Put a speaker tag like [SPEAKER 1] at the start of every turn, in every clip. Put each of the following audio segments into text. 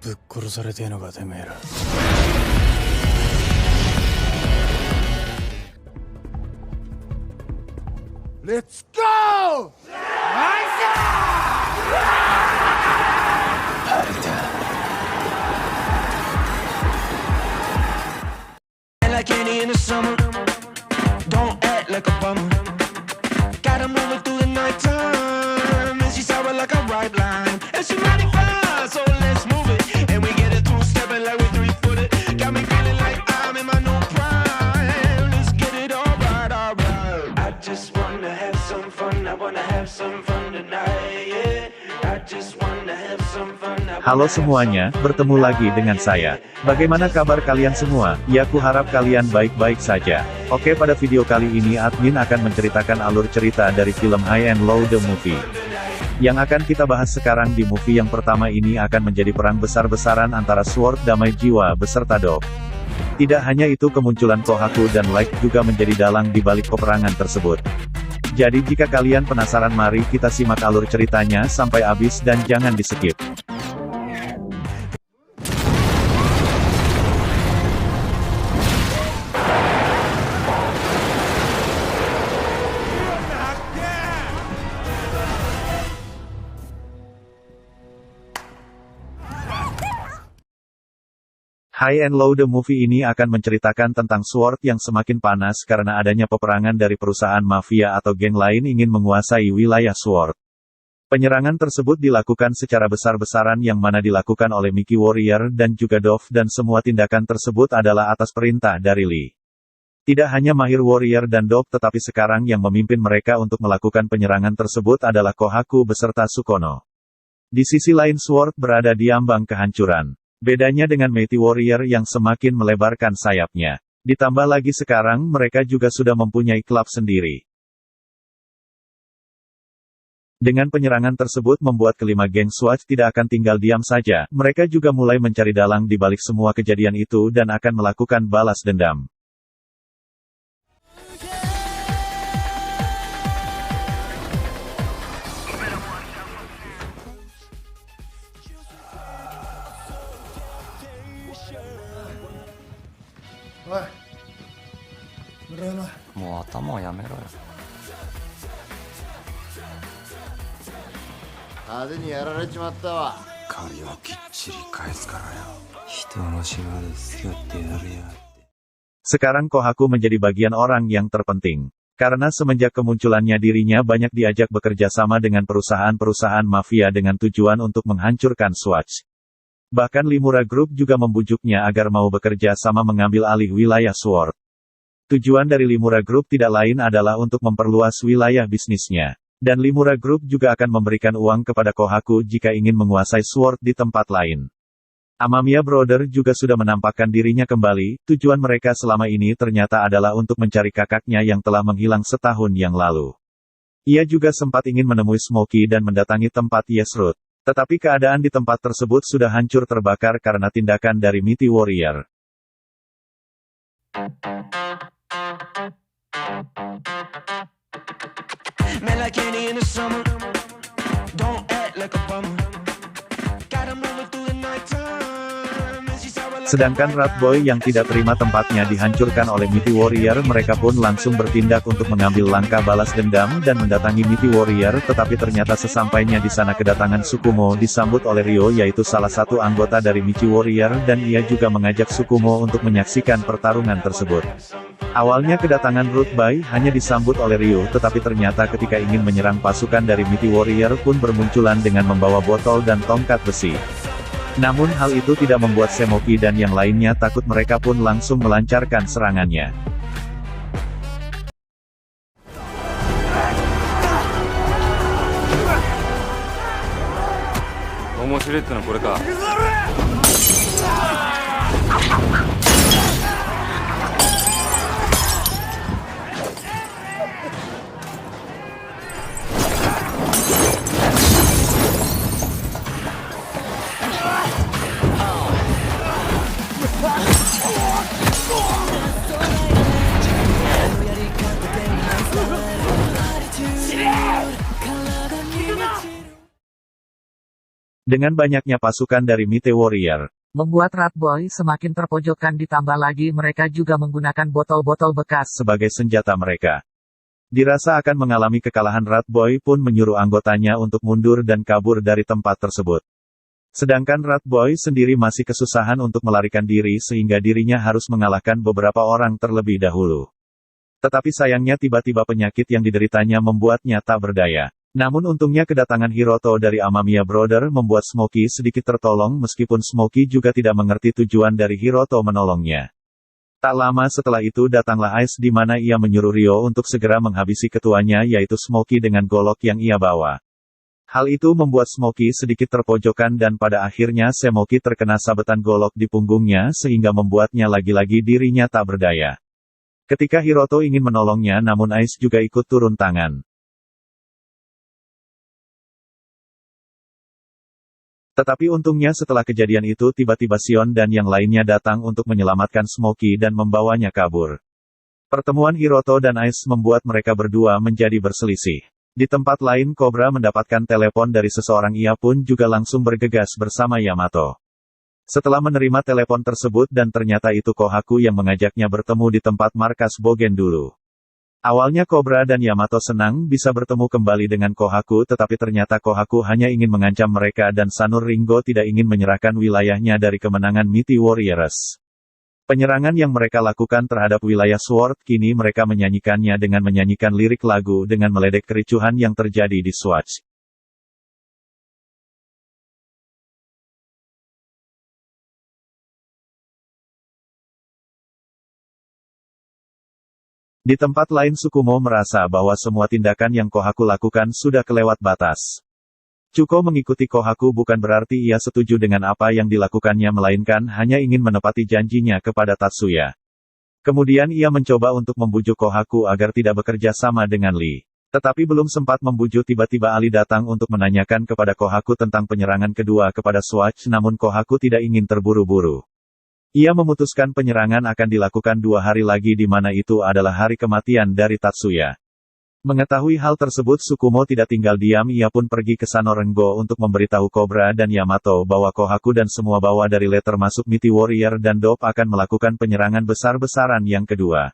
[SPEAKER 1] ぶっ殺されてえのかてめえら。レッツゴー！Like
[SPEAKER 2] any in the summer, don't act like a bummer. Gotta move it through the night time, and she's sour like a ripe lime. And she mighty fine, so let's move it. And we get it two-stepping like we three-footed. Got me feeling like I'm in my new prime. Let's get it all right, all right. I just wanna have some fun, I wanna have some fun tonight, yeah. I just wanna have some fun.
[SPEAKER 3] Halo semuanya, bertemu lagi dengan saya. Bagaimana kabar kalian semua? Ya, kuharap kalian baik-baik saja. Oke, pada video kali ini admin akan menceritakan alur cerita dari film High and Low The Movie. Yang akan kita bahas sekarang di movie yang pertama ini akan menjadi perang besar-besaran antara Sword Damai Jiwa beserta Dove. Tidak hanya itu, kemunculan Kohaku dan Light juga menjadi dalang di balik peperangan tersebut. Jadi jika kalian penasaran, mari kita simak alur ceritanya sampai habis dan jangan di-skip. High and Low The Movie ini akan menceritakan tentang Sword yang semakin panas karena adanya peperangan dari perusahaan mafia atau geng lain ingin menguasai wilayah Sword. Penyerangan tersebut dilakukan secara besar-besaran yang mana dilakukan oleh Mickey Warrior dan juga Dove, dan semua tindakan tersebut adalah atas perintah dari Lee. Tidak hanya Mahir Warrior dan Dove, tetapi sekarang yang memimpin mereka untuk melakukan penyerangan tersebut adalah Kohaku beserta Sukono. Di sisi lain Sword berada di ambang kehancuran. Bedanya dengan Mighty Warrior yang semakin melebarkan sayapnya. Ditambah lagi sekarang mereka juga sudah mempunyai klub sendiri. Dengan penyerangan tersebut membuat kelima geng SWAT tidak akan tinggal diam saja, mereka juga mulai mencari dalang di balik semua kejadian itu dan akan melakukan balas dendam.
[SPEAKER 1] Oi, Murama.
[SPEAKER 4] もう頭をやめろよ。
[SPEAKER 5] 派手にやられちまったわ。
[SPEAKER 4] 借りはきっちり返すからよ。人の島で好き勝手やるやって。
[SPEAKER 3] Sekarang Kohaku menjadi bagian orang yang terpenting. Karena semenjak kemunculannya dirinya banyak diajak bekerja sama dengan perusahaan-perusahaan mafia dengan tujuan untuk menghancurkan Swatch. Bahkan Limura Group juga membujuknya agar mau bekerja sama mengambil alih wilayah Sword. Tujuan dari Limura Group tidak lain adalah untuk memperluas wilayah bisnisnya. Dan Limura Group juga akan memberikan uang kepada Kohaku jika ingin menguasai Sword di tempat lain. Amamiya Brother juga sudah menampakkan dirinya kembali. Tujuan mereka selama ini ternyata adalah untuk mencari kakaknya yang telah menghilang setahun yang lalu. Ia juga sempat ingin menemui Smokey dan mendatangi tempat Yesrut. Tetapi keadaan di tempat tersebut sudah hancur terbakar karena tindakan dari Mighty Warrior. Sedangkan Rat Boy yang tidak terima tempatnya dihancurkan oleh Mighty Warrior, mereka pun langsung bertindak untuk mengambil langkah balas dendam dan mendatangi Mighty Warrior, tetapi ternyata sesampainya di sana kedatangan Sukumo disambut oleh Ryo, yaitu salah satu anggota dari Mighty Warrior, dan ia juga mengajak Sukumo untuk menyaksikan pertarungan tersebut. Awalnya kedatangan Root Boy hanya disambut oleh Ryo, tetapi ternyata ketika ingin menyerang pasukan dari Mighty Warrior pun bermunculan dengan membawa botol dan tongkat besi. Namun hal itu tidak membuat Semoki dan yang lainnya takut, mereka pun langsung melancarkan serangannya. Dengan banyaknya pasukan dari Mighty Warrior,
[SPEAKER 6] membuat Rat Boy semakin terpojokkan, ditambah lagi mereka juga menggunakan botol-botol bekas
[SPEAKER 3] sebagai senjata mereka. Dirasa akan mengalami kekalahan, Rat Boy pun menyuruh anggotanya untuk mundur dan kabur dari tempat tersebut. Sedangkan Rat Boy sendiri masih kesusahan untuk melarikan diri sehingga dirinya harus mengalahkan beberapa orang terlebih dahulu. Tetapi sayangnya tiba-tiba penyakit yang dideritanya membuatnya tak berdaya. Namun untungnya kedatangan Hiroto dari Amamiya Brother membuat Smokey sedikit tertolong meskipun Smokey juga tidak mengerti tujuan dari Hiroto menolongnya. Tak lama setelah itu datanglah Ice di mana ia menyuruh Ryo untuk segera menghabisi ketuanya yaitu Smokey dengan golok yang ia bawa. Hal itu membuat Smokey sedikit terpojokan dan pada akhirnya Smokey terkena sabetan golok di punggungnya sehingga membuatnya lagi-lagi dirinya tak berdaya. Ketika Hiroto ingin menolongnya namun Ice juga ikut turun tangan. Tetapi untungnya setelah kejadian itu tiba-tiba Sion dan yang lainnya datang untuk menyelamatkan Smokey dan membawanya kabur. Pertemuan Hiroto dan Ice membuat mereka berdua menjadi berselisih. Di tempat lain Cobra mendapatkan telepon dari seseorang, ia pun juga langsung bergegas bersama Yamato. Setelah menerima telepon tersebut dan ternyata itu Kohaku yang mengajaknya bertemu di tempat markas Bogen dulu. Awalnya Cobra dan Yamato senang bisa bertemu kembali dengan Kohaku tetapi ternyata Kohaku hanya ingin mengancam mereka dan Sanur Ringo tidak ingin menyerahkan wilayahnya dari kemenangan Mighty Warriors. Penyerangan yang mereka lakukan terhadap wilayah Sword kini mereka menyanyikannya dengan menyanyikan lirik lagu dengan meledek kericuhan yang terjadi di Swatch. Di tempat lain Tsukumo merasa bahwa semua tindakan yang Kohaku lakukan sudah kelewat batas. Tsuko mengikuti Kohaku bukan berarti ia setuju dengan apa yang dilakukannya melainkan hanya ingin menepati janjinya kepada Tatsuya. Kemudian ia mencoba untuk membujuk Kohaku agar tidak bekerja sama dengan Lee. Tetapi belum sempat membujuk tiba-tiba Ali datang untuk menanyakan kepada Kohaku tentang penyerangan kedua kepada Swatch namun Kohaku tidak ingin terburu-buru. Ia memutuskan penyerangan akan dilakukan 2 hari lagi di mana itu adalah hari kematian dari Tatsuya. Mengetahui hal tersebut Tsukumo tidak tinggal diam, ia pun pergi ke Sanorengo untuk memberitahu Cobra dan Yamato bahwa Kohaku dan semua bawah dari Lee termasuk Mighty Warrior dan Dope akan melakukan penyerangan besar-besaran yang kedua.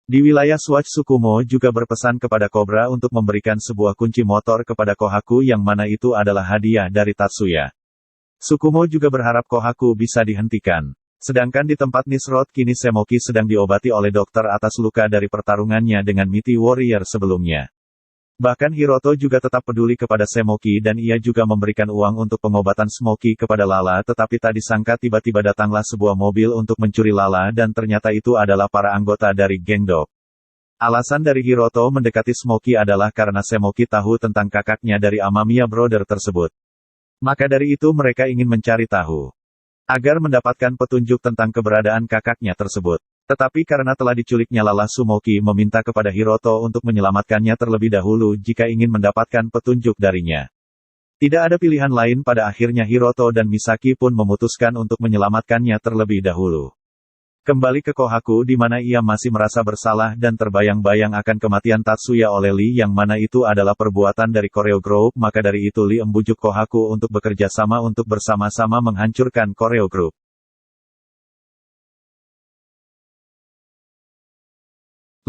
[SPEAKER 3] Di wilayah Swatch Tsukumo juga berpesan kepada Cobra untuk memberikan sebuah kunci motor kepada Kohaku yang mana itu adalah hadiah dari Tatsuya. Tsukumo juga berharap Kohaku bisa dihentikan. Sedangkan di tempat Nisrod kini Smokey sedang diobati oleh dokter atas luka dari pertarungannya dengan Mighty Warrior sebelumnya. Bahkan Hiroto juga tetap peduli kepada Smokey dan ia juga memberikan uang untuk pengobatan Smokey kepada Lala tetapi tak disangka tiba-tiba datanglah sebuah mobil untuk mencuri Lala dan ternyata itu adalah para anggota dari geng Dope. Alasan dari Hiroto mendekati Smokey adalah karena Smokey tahu tentang kakaknya dari Amamiya Brother tersebut. Maka dari itu mereka ingin mencari tahu agar mendapatkan petunjuk tentang keberadaan kakaknya tersebut. Tetapi karena telah diculiknya Lala, Smokey meminta kepada Hiroto untuk menyelamatkannya terlebih dahulu jika ingin mendapatkan petunjuk darinya. Tidak ada pilihan lain, pada akhirnya Hiroto dan Misaki pun memutuskan untuk menyelamatkannya terlebih dahulu. Kembali ke Kohaku di mana ia masih merasa bersalah dan terbayang-bayang akan kematian Tatsuya oleh Lee yang mana itu adalah perbuatan dari Koreo Group, maka dari itu Lee membujuk Kohaku untuk bekerja sama untuk bersama-sama menghancurkan Koreo Group.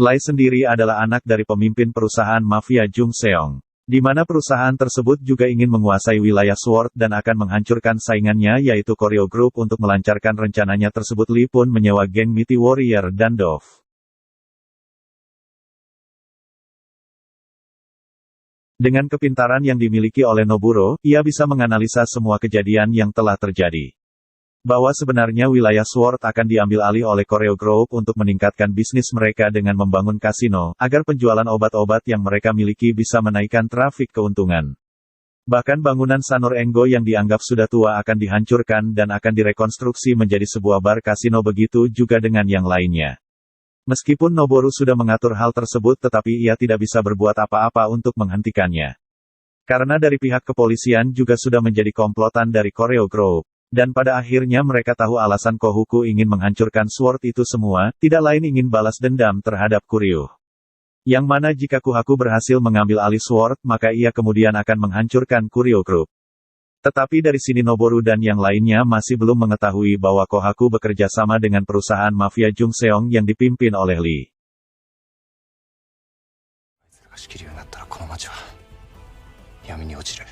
[SPEAKER 3] Lee sendiri adalah anak dari pemimpin perusahaan mafia Jung Seong. Di mana perusahaan tersebut juga ingin menguasai wilayah Sword dan akan menghancurkan saingannya yaitu Koreo Group. Untuk melancarkan rencananya tersebut Lee pun menyewa geng Mighty Warrior dan Dove. Dengan kepintaran yang dimiliki oleh Noburo, ia bisa menganalisa semua kejadian yang telah terjadi. Bahwa sebenarnya wilayah Sword akan diambil alih oleh Koreo Group untuk meningkatkan bisnis mereka dengan membangun kasino, agar penjualan obat-obat yang mereka miliki bisa menaikkan trafik keuntungan. Bahkan bangunan Sanur Enggo yang dianggap sudah tua akan dihancurkan dan akan direkonstruksi menjadi sebuah bar kasino, begitu juga dengan yang lainnya. Meskipun Noboru sudah mengatur hal tersebut tetapi ia tidak bisa berbuat apa-apa untuk menghentikannya. Karena dari pihak kepolisian juga sudah menjadi komplotan dari Koreo Group. Dan pada akhirnya mereka tahu alasan Kohaku ingin menghancurkan Sword itu semua, tidak lain ingin balas dendam terhadap Kuryu. Yang mana jika Kohaku berhasil mengambil alih Sword, maka ia kemudian akan menghancurkan Kuryu Group. Tetapi dari sini Noboru dan yang lainnya masih belum mengetahui bahwa Kohaku bekerja sama dengan perusahaan mafia Jungseong yang dipimpin oleh Lee.
[SPEAKER 4] が仕切るようになったらこの町は闇に落ちる。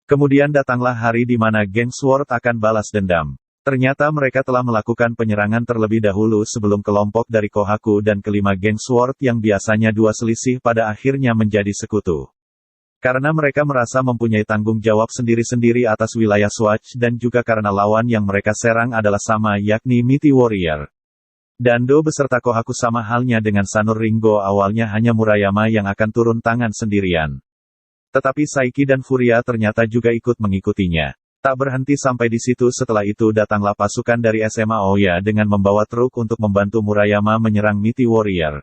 [SPEAKER 3] Kemudian datanglah hari di mana geng Sword akan balas dendam. Ternyata mereka telah melakukan penyerangan terlebih dahulu sebelum kelompok dari Kohaku dan kelima geng Sword yang biasanya dua selisih pada akhirnya menjadi sekutu. Karena mereka merasa mempunyai tanggung jawab sendiri-sendiri atas wilayah Swatch dan juga karena lawan yang mereka serang adalah sama yakni Mighty Warrior. Dando beserta Kohaku sama halnya dengan Sanur Ringo awalnya hanya Murayama yang akan turun tangan sendirian. Tetapi Saiki dan Furia ternyata juga ikut mengikutinya. Tak berhenti sampai di situ setelah itu datanglah pasukan dari SMA Aoya dengan membawa truk untuk membantu Murayama menyerang Mighty Warrior.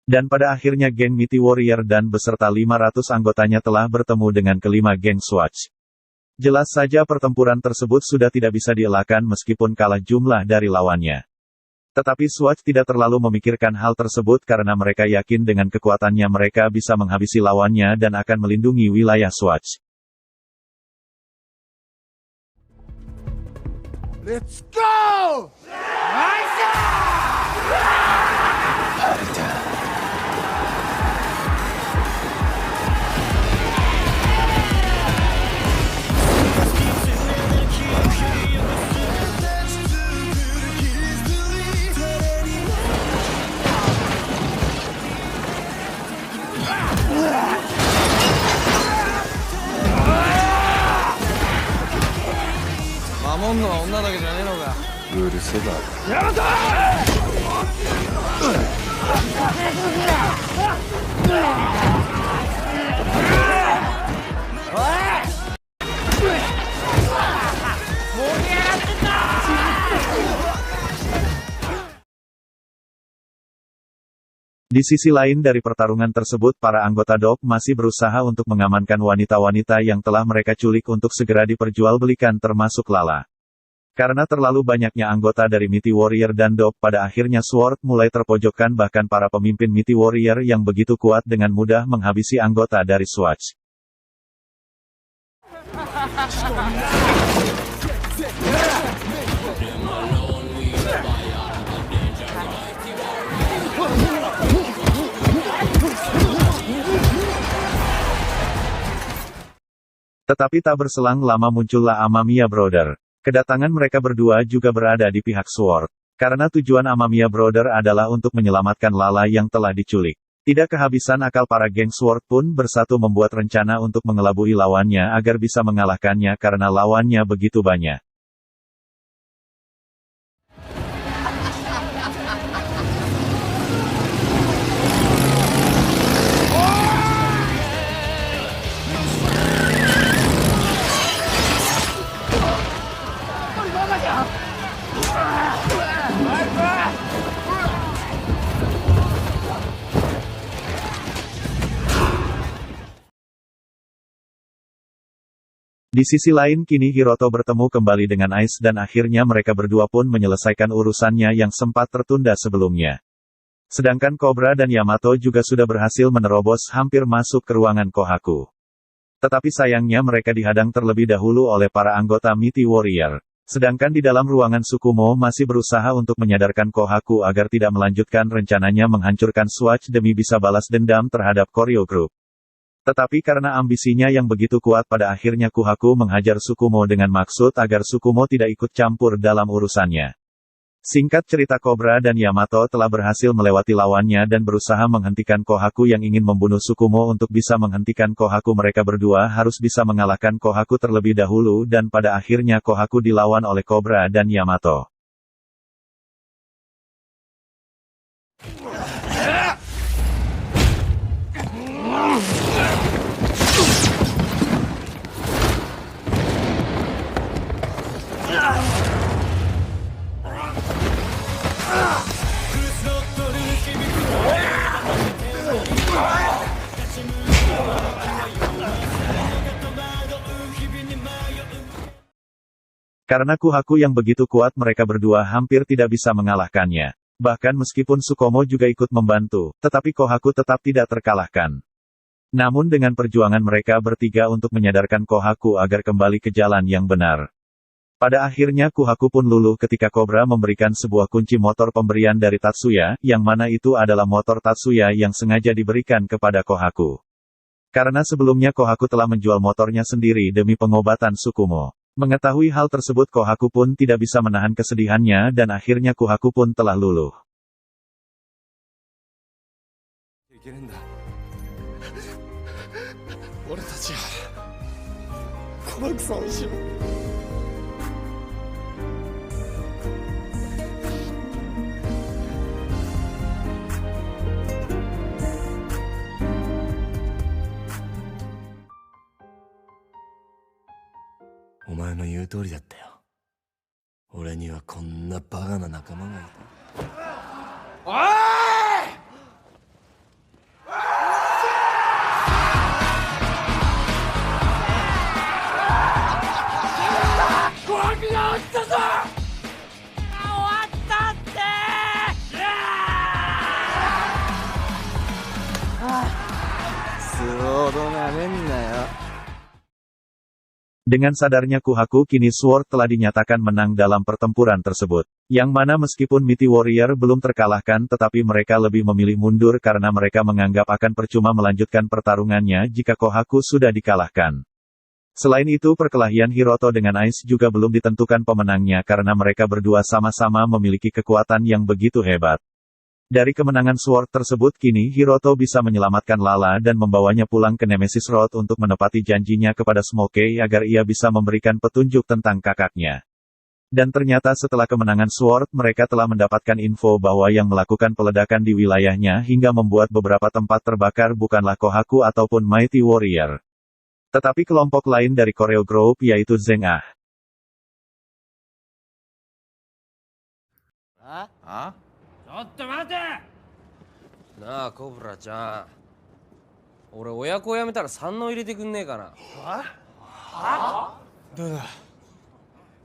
[SPEAKER 3] Dan pada akhirnya geng Mighty Warrior dan beserta 500 anggotanya telah bertemu dengan kelima geng Swatch. Jelas saja pertempuran tersebut sudah tidak bisa dielakkan meskipun kalah jumlah dari lawannya. Tetapi Swatch tidak terlalu memikirkan hal tersebut karena mereka yakin dengan kekuatannya mereka bisa menghabisi lawannya dan akan melindungi wilayah Swatch.
[SPEAKER 1] Let's go!
[SPEAKER 3] Di sisi lain dari pertarungan tersebut para anggota DOP masih berusaha untuk mengamankan wanita-wanita yang telah mereka culik untuk segera diperjualbelikan termasuk Lala. Karena terlalu banyaknya anggota dari Mighty Warrior dan DOP pada akhirnya Sword mulai terpojokkan bahkan para pemimpin Mighty Warrior yang begitu kuat dengan mudah menghabisi anggota dari Swatch. Tetapi tak berselang lama muncullah Amamiya Brother. Kedatangan mereka berdua juga berada di pihak Sword. Karena tujuan Amamiya Brother adalah untuk menyelamatkan Lala yang telah diculik. Tidak kehabisan akal para geng Sword pun bersatu membuat rencana untuk mengelabui lawannya agar bisa mengalahkannya karena lawannya begitu banyak. Di sisi lain kini Hiroto bertemu kembali dengan Ice dan akhirnya mereka berdua pun menyelesaikan urusannya yang sempat tertunda sebelumnya. Sedangkan Cobra dan Yamato juga sudah berhasil menerobos hampir masuk ke ruangan Kohaku. Tetapi sayangnya mereka dihadang terlebih dahulu oleh para anggota Mighty Warrior. Sedangkan di dalam ruangan Tsukumo masih berusaha untuk menyadarkan Kohaku agar tidak melanjutkan rencananya menghancurkan Swatch demi bisa balas dendam terhadap Koryo Group. Tetapi karena ambisinya yang begitu kuat pada akhirnya Kohaku menghajar Tsukumo dengan maksud agar Tsukumo tidak ikut campur dalam urusannya. Singkat cerita Cobra dan Yamato telah berhasil melewati lawannya dan berusaha menghentikan Kohaku yang ingin membunuh Tsukumo. Untuk bisa menghentikan Kohaku mereka berdua harus bisa mengalahkan Kohaku terlebih dahulu dan pada akhirnya Kohaku dilawan oleh Cobra dan Yamato. Karena Kohaku yang begitu kuat mereka berdua hampir tidak bisa mengalahkannya. Bahkan meskipun Tsukumo juga ikut membantu, tetapi Kohaku tetap tidak terkalahkan. Namun dengan perjuangan mereka bertiga untuk menyadarkan Kohaku agar kembali ke jalan yang benar. Pada akhirnya Kohaku pun luluh ketika Cobra memberikan sebuah kunci motor pemberian dari Tatsuya, yang mana itu adalah motor Tatsuya yang sengaja diberikan kepada Kohaku. Karena sebelumnya Kohaku telah menjual motornya sendiri demi pengobatan Tsukumo. Mengetahui hal tersebut Kohaku pun tidak bisa menahan kesedihannya dan akhirnya Kohaku pun telah luluh.
[SPEAKER 4] Omae no言う通りだったよ。俺にはこんなバカな仲間がいた。
[SPEAKER 3] Dengan sadarnya Kohaku kini Sword telah dinyatakan menang dalam pertempuran tersebut. Yang mana meskipun Mighty Warrior belum terkalahkan tetapi mereka lebih memilih mundur karena mereka menganggap akan percuma melanjutkan pertarungannya jika Kohaku sudah dikalahkan. Selain itu perkelahian Hiroto dengan Ice juga belum ditentukan pemenangnya karena mereka berdua sama-sama memiliki kekuatan yang begitu hebat. Dari kemenangan Sword tersebut kini Hiroto bisa menyelamatkan Lala dan membawanya pulang ke Nemesis Road untuk menepati janjinya kepada Smokey agar ia bisa memberikan petunjuk tentang kakaknya. Dan ternyata setelah kemenangan Sword mereka telah mendapatkan info bahwa yang melakukan peledakan di wilayahnya hingga membuat beberapa tempat terbakar bukanlah Kohaku ataupun Mighty Warrior. Tetapi kelompok lain dari Koreo Group yaitu Zeng Ah.
[SPEAKER 7] ちょっと待てなあコブラちゃん俺親子辞めたら三能入れてくんねえかな
[SPEAKER 1] どうだ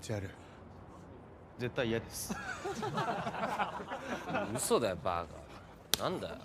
[SPEAKER 1] ジャル絶対嫌です
[SPEAKER 7] 嘘だよバカなんだよ